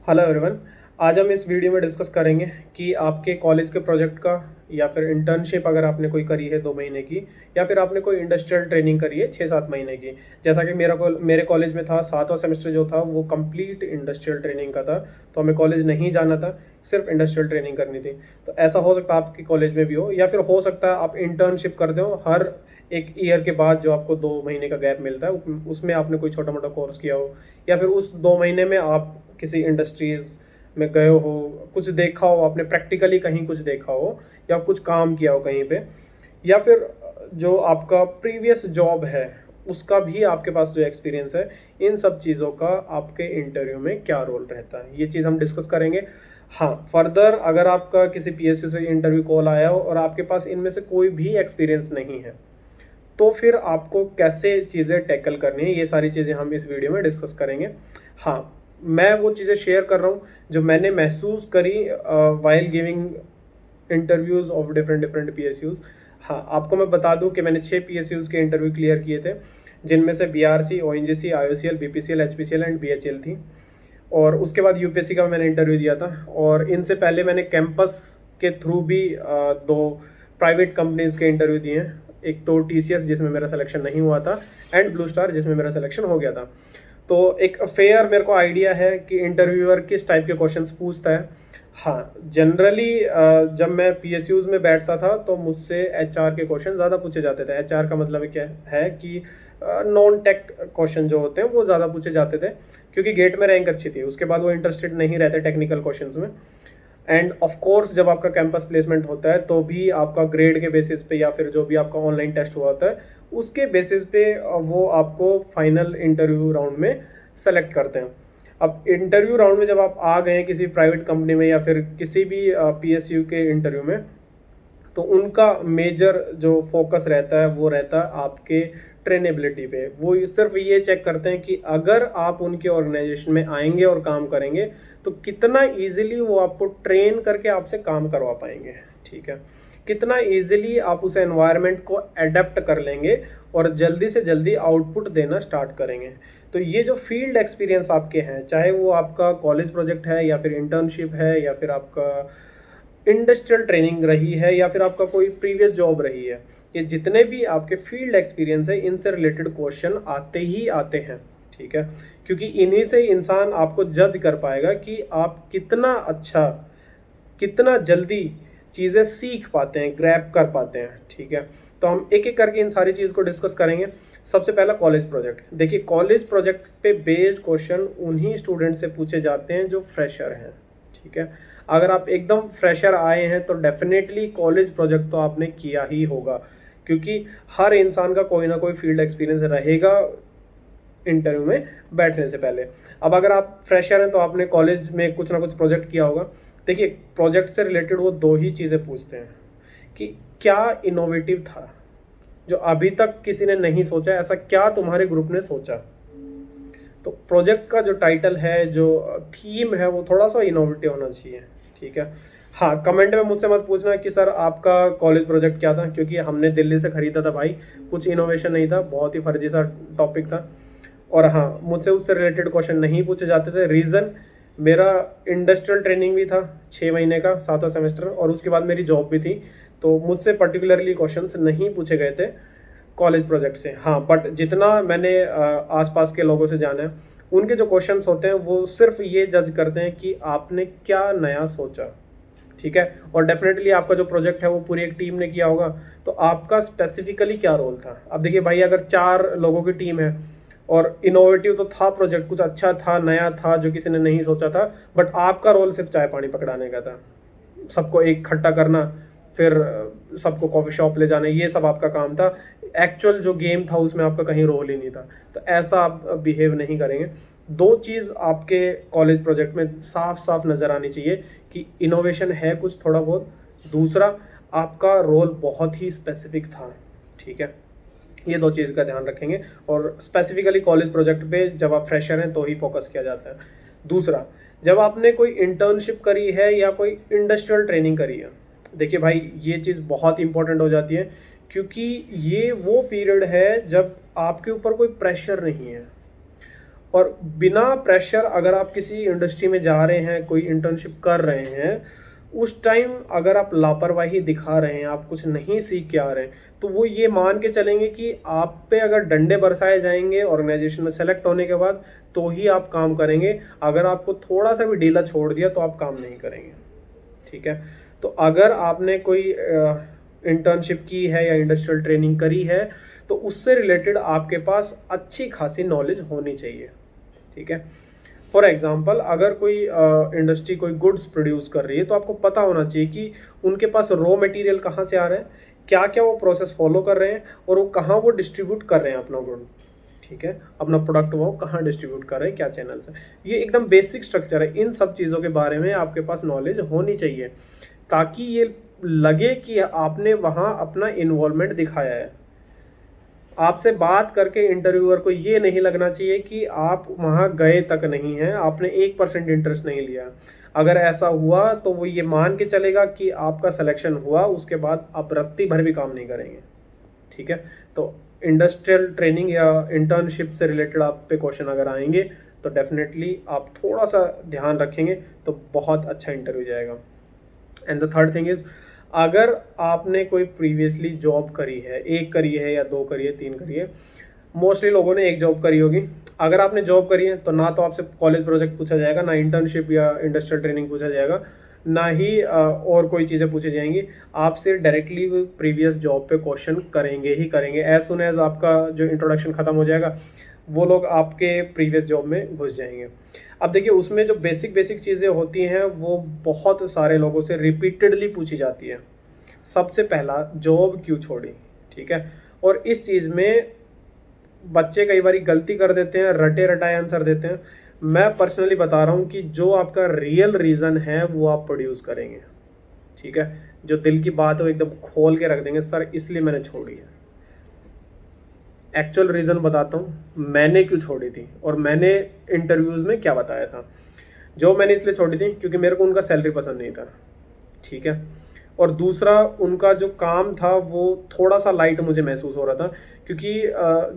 Hello everyone. आज हम इस वीडियो में डिस्कस करेंगे कि आपके कॉलेज के प्रोजेक्ट का या फिर इंटर्नशिप अगर आपने कोई करी है 2 महीने की, या फिर आपने कोई इंडस्ट्रियल ट्रेनिंग करी है 6-7 महीने की। जैसा कि मेरे कॉलेज में था, 7वां सेमेस्टर जो था वो कंप्लीट इंडस्ट्रियल ट्रेनिंग का था। तो हमें कॉलेज नहीं जाना था, सिर्फ इंडस्ट्रियल ट्रेनिंग करनी थी। तो ऐसा हो सकता है आपके कॉलेज में भी हो, या फिर हो सकता है आप इंटर्नशिप करते हो हर एक ईयर के बाद। जो आपको 2 महीने का गैप मिलता है उसमें आपने कोई छोटा मोटा कोर्स किया हो, या फिर उस 2 महीने में आप किसी इंडस्ट्रीज में गए हो, कुछ देखा हो आपने, प्रैक्टिकली कहीं कुछ देखा हो, या कुछ काम किया हो कहीं पे, या फिर जो आपका प्रीवियस जॉब है उसका भी आपके पास जो एक्सपीरियंस है। इन सब चीज़ों का आपके इंटरव्यू में क्या रोल रहता है, ये चीज़ हम डिस्कस करेंगे। हाँ, फर्दर अगर आपका किसी पीएसयू से इंटरव्यू कॉल आया हो और आपके पास इनमें से कोई भी एक्सपीरियंस नहीं है, तो फिर आपको कैसे चीज़ें टैकल करनी है, ये सारी चीज़ें हम इस वीडियो में डिस्कस करेंगे। हाँ, मैं वो चीज़ें शेयर कर रहा हूँ जो मैंने महसूस करी while giving interviews of different different PSUs. हाँ, आपको मैं बता दूं कि मैंने 6 पीएसयूज़ के इंटरव्यू क्लियर किए थे, जिनमें से BRC, ONGC, IOCL, BPCL, HPCL and BHEL थी। और उसके बाद यूपीएससी का मैंने इंटरव्यू दिया था। और इनसे पहले मैंने कैंपस के थ्रू भी 2 प्राइवेट कंपनीज़ के इंटरव्यू दिए हैं। एक तो टीसीएस जिसमें मेरा सिलेक्शन नहीं हुआ था, एंड ब्लू स्टार जिसमें मेरा सिलेक्शन हो गया था। तो एक फेयर मेरे को आइडिया है कि इंटरव्यूअर किस टाइप के क्वेश्चंस पूछता है। हाँ, जनरली जब मैं पीएसयूज में बैठता था तो मुझसे एचआर के क्वेश्चन ज़्यादा पूछे जाते थे। एचआर का मतलब क्या है कि नॉन टेक क्वेश्चन जो होते हैं वो ज़्यादा पूछे जाते थे, क्योंकि गेट में रैंक अच्छी थी। उसके बाद वो इंटरेस्टेड नहीं रहते टेक्निकल क्वेश्चंस में। एंड ऑफ कोर्स जब आपका कैंपस प्लेसमेंट होता है तो भी आपका ग्रेड के बेसिस पे, या फिर जो भी आपका ऑनलाइन टेस्ट हुआ होता है उसके बेसिस पे वो आपको फाइनल इंटरव्यू राउंड में सेलेक्ट करते हैं। अब इंटरव्यू राउंड में जब आप आ गए किसी प्राइवेट कंपनी में या फिर किसी भी पीएसयू के इंटरव्यू में, तो उनका मेजर जो फोकस रहता है वो रहता है आपके ट्रेनेबिलिटी पे। वो सिर्फ ये चेक करते हैं कि अगर आप उनके ऑर्गेनाइजेशन में आएंगे और काम करेंगे तो कितना इजीली वो आपको ट्रेन करके आपसे काम करवा पाएंगे। ठीक है, कितना इजीली आप उस एनवायरनमेंट को एडेप्ट कर लेंगे और जल्दी से जल्दी आउटपुट देना स्टार्ट करेंगे। तो ये जो फील्ड एक्सपीरियंस आपके हैं, चाहे वो आपका कॉलेज प्रोजेक्ट है या फिर इंटर्नशिप है या फिर आपका इंडस्ट्रियल ट्रेनिंग रही है या फिर आपका कोई प्रीवियस जॉब रही है, ये जितने भी आपके फील्ड एक्सपीरियंस है इनसे रिलेटेड क्वेश्चन आते ही आते हैं। ठीक है, क्योंकि इन्हीं से इंसान आपको जज कर पाएगा कि आप कितना अच्छा, कितना जल्दी चीज़ें सीख पाते हैं, ग्रैब कर पाते हैं। ठीक है, तो हम एक एक करके इन सारी चीज़ को डिस्कस करेंगे। सबसे पहला कॉलेज प्रोजेक्ट। देखिए, कॉलेज प्रोजेक्ट पे बेस्ड क्वेश्चन उन्हीं स्टूडेंट से पूछे जाते हैं जो फ्रेशर हैं। ठीक है, अगर आप एकदम फ्रेशर आए हैं तो डेफिनेटली कॉलेज प्रोजेक्ट तो आपने किया ही होगा, क्योंकि हर इंसान का कोई ना कोई फील्ड एक्सपीरियंस रहेगा इंटरव्यू में बैठने से पहले। अब अगर आप फ्रेशर हैं तो आपने कॉलेज में कुछ ना कुछ प्रोजेक्ट किया होगा। देखिए, प्रोजेक्ट से रिलेटेड वो 2 ही चीज़ें पूछते हैं कि क्या इनोवेटिव था जो अभी तक किसी ने नहीं सोचा, ऐसा क्या तुम्हारे ग्रुप ने सोचा। तो प्रोजेक्ट का जो टाइटल है, जो थीम है, वो थोड़ा सा इनोवेटिव होना चाहिए। ठीक है, हाँ, कमेंट में मुझसे मत पूछना कि सर आपका कॉलेज प्रोजेक्ट क्या था, क्योंकि हमने दिल्ली से ख़रीदा था भाई, कुछ इनोवेशन नहीं था, बहुत ही फर्जी सा टॉपिक था। और हाँ, मुझसे उससे रिलेटेड क्वेश्चन नहीं पूछे जाते थे। रीज़न, मेरा इंडस्ट्रियल ट्रेनिंग भी था 6 महीने का, 7वां सेमेस्टर, और उसके बाद मेरी जॉब भी थी। तो मुझसे पर्टिकुलरली क्वेश्चंस नहीं पूछे गए थे कॉलेज प्रोजेक्ट से। हाँ, बट जितना मैंने आसपास के लोगों से जाना है, उनके जो क्वेश्चंस होते हैं वो सिर्फ ये जज करते हैं कि आपने क्या नया सोचा। ठीक है, और डेफिनेटली आपका जो प्रोजेक्ट है वो पूरी एक टीम ने किया होगा, तो आपका स्पेसिफिकली क्या रोल था। अब देखिए भाई, अगर 4 लोगों की टीम है और इनोवेटिव तो था प्रोजेक्ट, कुछ अच्छा था, नया था जो किसी ने नहीं सोचा था, बट आपका रोल सिर्फ चाय पानी पकड़ाने का था, सबको एक इकट्ठा करना, फिर सबको कॉफ़ी शॉप ले जाना, ये सब आपका काम था। एक्चुअल जो गेम था उसमें आपका कहीं रोल ही नहीं था। तो ऐसा आप बिहेव नहीं करेंगे। 2 चीज़ आपके कॉलेज प्रोजेक्ट में साफ साफ नज़र आनी चाहिए कि इनोवेशन है कुछ थोड़ा बहुत, दूसरा आपका रोल बहुत ही स्पेसिफिक था। ठीक है, ये 2 चीज़ का ध्यान रखेंगे। और स्पेसिफिकली कॉलेज प्रोजेक्ट पे जब आप फ्रेशर हैं तो ही फोकस किया जाता है। दूसरा, जब आपने कोई इंटर्नशिप करी है या कोई इंडस्ट्रियल ट्रेनिंग करी है, देखिए भाई, ये चीज़ बहुत इंपॉर्टेंट हो जाती है, क्योंकि ये वो पीरियड है जब आपके ऊपर कोई प्रेशर नहीं है। और बिना प्रेशर अगर आप किसी इंडस्ट्री में जा रहे हैं, कोई इंटर्नशिप कर रहे हैं, उस टाइम अगर आप लापरवाही दिखा रहे हैं, आप कुछ नहीं सीख के आ रहे हैं, तो वो ये मान के चलेंगे कि आप पे अगर डंडे बरसाए जाएंगे ऑर्गेनाइजेशन में सेलेक्ट होने के बाद, तो ही आप काम करेंगे। अगर आपको थोड़ा सा भी ढीला छोड़ दिया तो आप काम नहीं करेंगे। ठीक है, तो अगर आपने कोई इंटर्नशिप की है या इंडस्ट्रियल ट्रेनिंग करी है, तो उससे रिलेटेड आपके पास अच्छी खासी नॉलेज होनी चाहिए। ठीक है, फॉर एग्जांपल अगर कोई इंडस्ट्री कोई गुड्स प्रोड्यूस कर रही है, तो आपको पता होना चाहिए कि उनके पास रॉ मटेरियल कहाँ से आ रहा है, क्या क्या वो प्रोसेस फॉलो कर रहे हैं, और वो कहाँ वो डिस्ट्रीब्यूट कर रहे हैं अपना गुड। ठीक है, अपना प्रोडक्ट वो कहाँ डिस्ट्रीब्यूट कर रहे हैं, क्या चैनल्स है। ये एकदम बेसिक स्ट्रक्चर है। इन सब चीज़ों के बारे में आपके पास नॉलेज होनी चाहिए, ताकि ये लगे कि आपने वहाँ अपना इन्वॉल्वमेंट दिखाया है। आपसे बात करके इंटरव्यूअर को ये नहीं लगना चाहिए कि आप वहाँ गए तक नहीं हैं, आपने 1% इंटरेस्ट नहीं लिया। अगर ऐसा हुआ तो वो ये मान के चलेगा कि आपका सिलेक्शन हुआ, उसके बाद आप रत्ती भर भी काम नहीं करेंगे। ठीक है, तो इंडस्ट्रियल ट्रेनिंग या इंटर्नशिप से रिलेटेड आप पे क्वेश्चन अगर आएंगे, तो डेफिनेटली आप थोड़ा सा ध्यान रखेंगे तो बहुत अच्छा इंटरव्यू जाएगा। And the third thing is, अगर आपने कोई प्रीवियसली जॉब करी है, एक करी है या दो करी है, तीन करी है, मोस्टली लोगों ने एक जॉब करी होगी। अगर आपने जॉब करी है तो ना तो आपसे कॉलेज प्रोजेक्ट पूछा जाएगा, ना इंटर्नशिप या इंडस्ट्रियल ट्रेनिंग पूछा जाएगा, ना ही और कोई चीज़ें पूछी जाएंगी। आपसे डायरेक्टली प्रीवियस जॉब पे क्वेश्चन करेंगे ही करेंगे। एज सुन एज आपका जो इंट्रोडक्शन ख़त्म हो जाएगा, वो लोग आपके प्रीवियस जॉब में घुस जाएंगे। अब देखिए, उसमें जो बेसिक बेसिक चीज़ें होती हैं वो बहुत सारे लोगों से रिपीटेडली पूछी जाती है। सबसे पहला, जॉब क्यों छोड़ी। ठीक है, और इस चीज़ में बच्चे कई बार गलती कर देते हैं, रटे रटाए आंसर देते हैं। मैं पर्सनली बता रहा हूँ कि जो आपका रियल रीज़न है वो आप प्रोड्यूस करेंगे। ठीक है, जो दिल की बात है वो एकदम खोल के रख देंगे, सर इसलिए मैंने छोड़ी है। एक्चुअल रीज़न बताता हूँ मैंने क्यों छोड़ी थी, और मैंने इंटरव्यूज़ में क्या बताया था। जो मैंने इसलिए छोड़ी थी क्योंकि मेरे को उनका सैलरी पसंद नहीं था। ठीक है, और दूसरा, उनका जो काम था वो थोड़ा सा लाइट मुझे महसूस हो रहा था, क्योंकि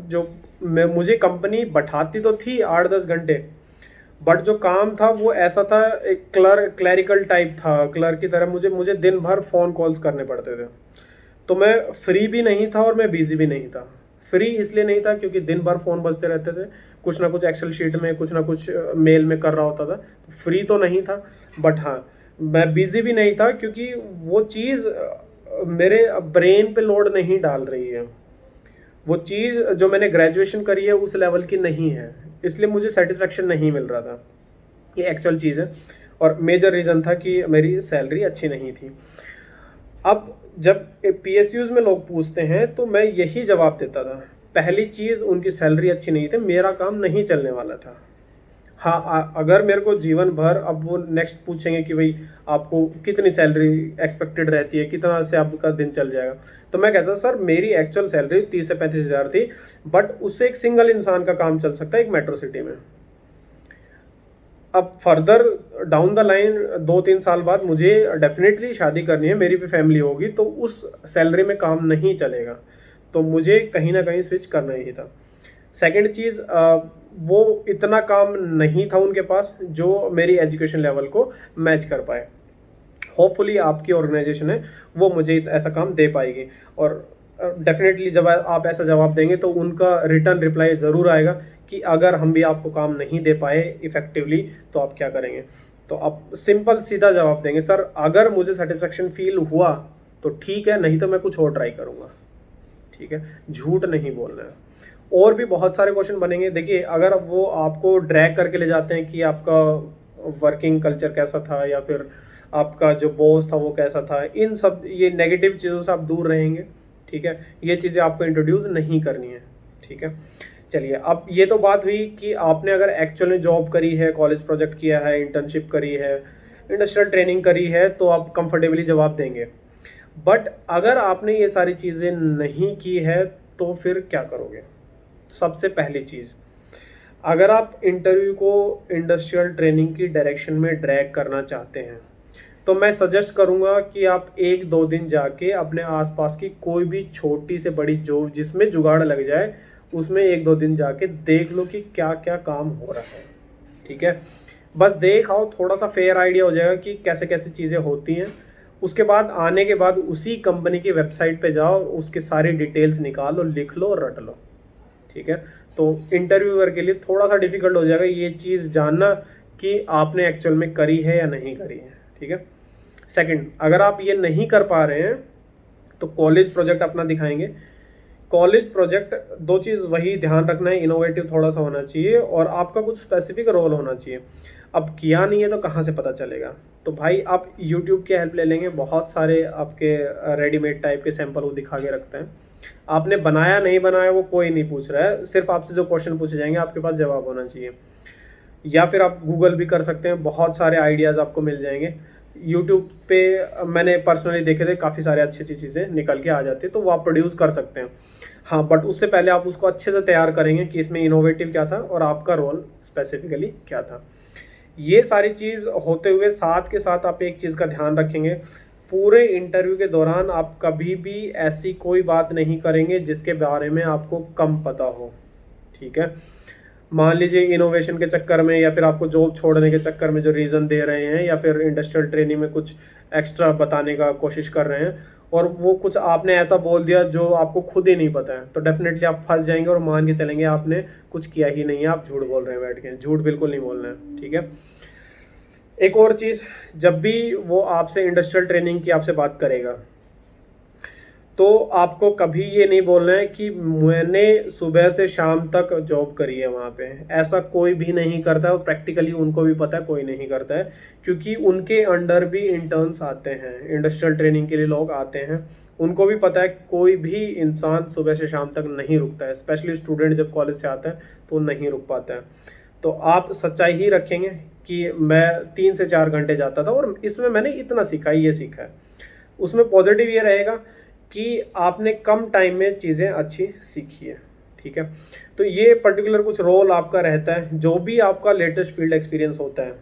जो मुझे कंपनी बैठाती तो थी 8-10 घंटे, बट जो काम था वो ऐसा था, एक क्लरिकल टाइप था, क्लर्क की तरह। मुझे दिन भर फ़ोन कॉल्स करने पड़ते थे, तो मैं फ्री भी नहीं था और मैं बिज़ी भी नहीं था। फ्री इसलिए नहीं था क्योंकि दिन भर फ़ोन बजते रहते थे, कुछ ना कुछ एक्सेल शीट में, कुछ ना कुछ मेल में कर रहा होता था, तो फ्री तो नहीं था। बट हाँ, मैं बिज़ी भी नहीं था क्योंकि वो चीज़ मेरे ब्रेन पे लोड नहीं डाल रही है। वो चीज़ जो मैंने ग्रेजुएशन करी है उस लेवल की नहीं है, इसलिए मुझे सेटिस्फेक्शन नहीं मिल रहा था। ये एक्चुअल चीज़ है, और मेजर रीज़न था कि मेरी सैलरी अच्छी नहीं थी। अब जब पीएसयूज़ में लोग पूछते हैं तो मैं यही जवाब देता था। पहली चीज़, उनकी सैलरी अच्छी नहीं थी, मेरा काम नहीं चलने वाला था। हाँ, अगर मेरे को जीवन भर, अब वो नेक्स्ट पूछेंगे कि भाई आपको कितनी सैलरी एक्सपेक्टेड रहती है, कितना से आपका दिन चल जाएगा, तो मैं कहता सर मेरी एक्चुअल सैलरी 30 से 35 हज़ार थी, बट उससे एक सिंगल इंसान का काम चल सकता है एक मेट्रो सिटी में। अब फर्दर डाउन द लाइन 2-3 साल बाद मुझे डेफिनेटली शादी करनी है, मेरी भी फैमिली होगी, तो उस सैलरी में काम नहीं चलेगा, तो मुझे कहीं ना कहीं स्विच करना ही था। सेकंड चीज़, वो इतना काम नहीं था उनके पास जो मेरी एजुकेशन लेवल को मैच कर पाए। होपफुली आपकी ऑर्गेनाइजेशन है वो मुझे ऐसा काम दे पाएगी, और डेफिनेटली जब आप ऐसा जवाब देंगे तो उनका रिटर्न रिप्लाई ज़रूर आएगा कि अगर हम भी आपको काम नहीं दे पाए इफ़ेक्टिवली तो आप क्या करेंगे। तो आप सिंपल सीधा जवाब देंगे, सर अगर मुझे सेटिस्फेक्शन फील हुआ तो ठीक है, नहीं तो मैं कुछ और ट्राई करूँगा। ठीक है, झूठ नहीं बोलना है। और भी बहुत सारे क्वेश्चन बनेंगे। देखिए, अगर वो आपको ड्रैग करके ले जाते हैं कि आपका वर्किंग कल्चर कैसा था, या फिर आपका जो बॉस था वो कैसा था, इन सब ये नेगेटिव चीज़ों से आप दूर रहेंगे। ठीक है, ये चीज़ें आपको इंट्रोड्यूस नहीं करनी है। ठीक है, चलिए, अब ये तो बात हुई कि आपने अगर एक्चुअल में जॉब करी है, कॉलेज प्रोजेक्ट किया है, इंटर्नशिप करी है, इंडस्ट्रियल ट्रेनिंग करी है, तो आप कंफर्टेबली जवाब देंगे। बट अगर आपने ये सारी चीज़ें नहीं की है तो फिर क्या करोगे। सबसे पहली चीज़, अगर आप इंटरव्यू को इंडस्ट्रियल ट्रेनिंग की डायरेक्शन में ड्रैग करना चाहते हैं, तो मैं सजेस्ट करूंगा कि आप 1-2 दिन जाके अपने आसपास की कोई भी छोटी से बड़ी जो जिसमें जुगाड़ लग जाए उसमें 1-2 दिन जाके देख लो कि क्या क्या काम हो रहा है, ठीक है। बस देख आओ, थोड़ा सा फेयर आइडिया हो जाएगा कि कैसे कैसे चीज़ें होती हैं। उसके बाद आने के बाद उसी कंपनी की वेबसाइट पे जाओ, उसके सारी डिटेल्स निकालो, लिख लो और रट लो, ठीक है। तो इंटरव्यूअर के लिए थोड़ा सा डिफिकल्ट हो जाएगा ये चीज़ जानना कि आपने एक्चुअल में करी है या नहीं करी है, ठीक है। सेकंड, अगर आप ये नहीं कर पा रहे हैं तो कॉलेज प्रोजेक्ट अपना दिखाएंगे। कॉलेज प्रोजेक्ट दो चीज़ वही ध्यान रखना है, इनोवेटिव थोड़ा सा होना चाहिए और आपका कुछ स्पेसिफिक रोल होना चाहिए। अब किया नहीं है तो कहाँ से पता चलेगा? तो भाई आप यूट्यूब की हेल्प ले लेंगे, बहुत सारे आपके रेडीमेड टाइप के सैंपल वो दिखा के रखते हैं। आपने बनाया नहीं बनाया वो कोई नहीं पूछ रहा है, सिर्फ आपसे जो क्वेश्चन पूछे जाएंगे आपके पास जवाब होना चाहिए। या फिर आप गूगल भी कर सकते हैं, बहुत सारे आइडियाज़ आपको मिल जाएंगे। यूट्यूब पे मैंने पर्सनली देखे थे, काफ़ी सारे अच्छी अच्छी चीज़ें निकल के आ जाती है, तो वो आप प्रोड्यूस कर सकते हैं। हाँ, बट उससे पहले आप उसको अच्छे से तैयार करेंगे कि इसमें इनोवेटिव क्या था और आपका रोल स्पेसिफिकली क्या था। ये सारी चीज़ होते हुए साथ के साथ आप एक चीज़ का ध्यान रखेंगे, पूरे इंटरव्यू के दौरान आप कभी भी ऐसी कोई बात नहीं करेंगे जिसके बारे में आपको कम पता हो, ठीक है। मान लीजिए इनोवेशन के चक्कर में या फिर आपको जॉब छोड़ने के चक्कर में जो रीज़न दे रहे हैं या फिर इंडस्ट्रियल ट्रेनिंग में कुछ एक्स्ट्रा बताने का कोशिश कर रहे हैं और वो कुछ आपने ऐसा बोल दिया जो आपको खुद ही नहीं पता है, तो डेफिनेटली आप फंस जाएंगे और मान के चलेंगे आपने कुछ किया ही नहीं है, आप झूठ बोल रहे हैं बैठ के। झूठ बिल्कुल नहीं बोलना है, ठीक है। एक और चीज़, जब भी वो आपसे इंडस्ट्रियल ट्रेनिंग की आपसे बात करेगा तो आपको कभी ये नहीं बोलना है कि मैंने सुबह से शाम तक जॉब करी है वहाँ पे। ऐसा कोई भी नहीं करता है और प्रैक्टिकली उनको भी पता है कोई नहीं करता है, क्योंकि उनके अंडर भी इंटर्न्स आते हैं, इंडस्ट्रियल ट्रेनिंग के लिए लोग आते हैं। उनको भी पता है कोई भी इंसान सुबह से शाम तक नहीं रुकता है, स्पेशली स्टूडेंट जब कॉलेज से आता है तो नहीं रुक पाता है। तो आप सच्चाई ही रखेंगे कि मैं 3 से 4 घंटे जाता था और इसमें मैंने इतना सीखा, ये सीखा है। उसमें पॉजिटिव ये रहेगा कि आपने कम टाइम में चीज़ें अच्छी सीखी है, ठीक है। तो ये पर्टिकुलर कुछ रोल आपका रहता है, जो भी आपका लेटेस्ट फील्ड एक्सपीरियंस होता है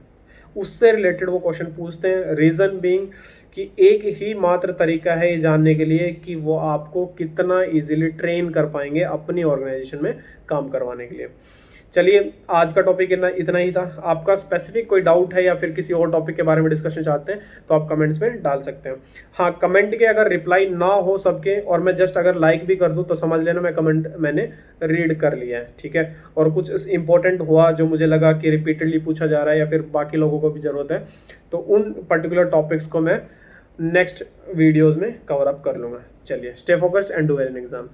उससे रिलेटेड वो क्वेश्चन पूछते हैं। रीज़न बीइंग कि एक ही मात्र तरीका है ये जानने के लिए कि वो आपको कितना इजीली ट्रेन कर पाएंगे अपनी ऑर्गेनाइजेशन में काम करवाने के लिए। चलिए, आज का टॉपिक इतना ही था। आपका स्पेसिफिक कोई डाउट है या फिर किसी और टॉपिक के बारे में डिस्कशन चाहते हैं तो आप कमेंट्स में डाल सकते हैं। हाँ, कमेंट के अगर रिप्लाई ना हो सबके और मैं जस्ट अगर लाइक भी कर दूं तो समझ लेना मैं कमेंट मैंने रीड कर लिया है, ठीक है। और कुछ इंपॉर्टेंट हुआ जो मुझे लगा कि रिपीटेडली पूछा जा रहा है या फिर बाकी लोगों को भी ज़रूरत है, तो उन पर्टिकुलर टॉपिक्स को मैं नेक्स्ट वीडियोज़ में कवर अप कर लूँगा। चलिए, stay focused and do well in exam.